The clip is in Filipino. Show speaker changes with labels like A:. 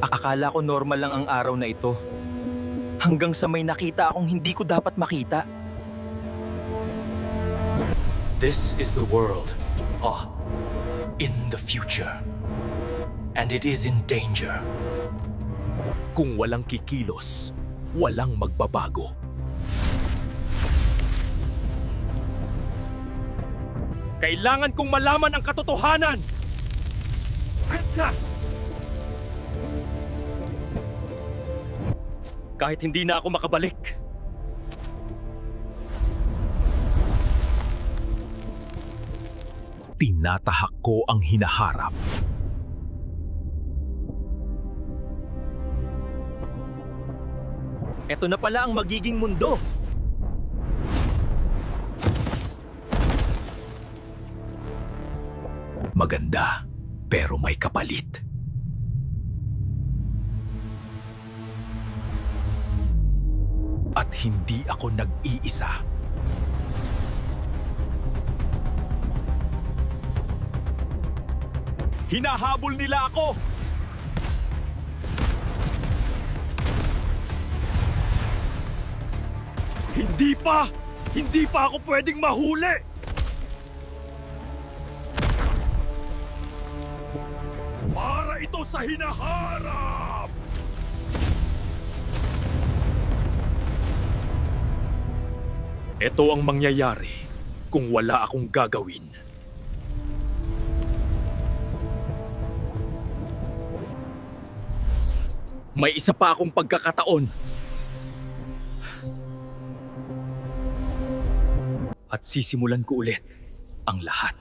A: Akala ko normal lang ang araw na ito. Hanggang sa may nakita akong hindi ko dapat makita.
B: This is the world. In the future. And it is in danger.
C: Kung walang kikilos, walang magbabago. Kailangan kong malaman ang katotohanan! Kahit hindi na ako makabalik. Tinatahak ko ang hinaharap.
A: Ito na pala ang magiging mundo.
C: Maganda, pero may kapalit. At hindi ako nag-iisa. Hinahabol nila ako! Hindi pa! Hindi pa ako pwedeng mahuli! Para ito sa hinaharap! Ito ang mangyayari kung wala akong gagawin. May isa pa akong pagkakataon. At sisimulan ko ulit ang lahat.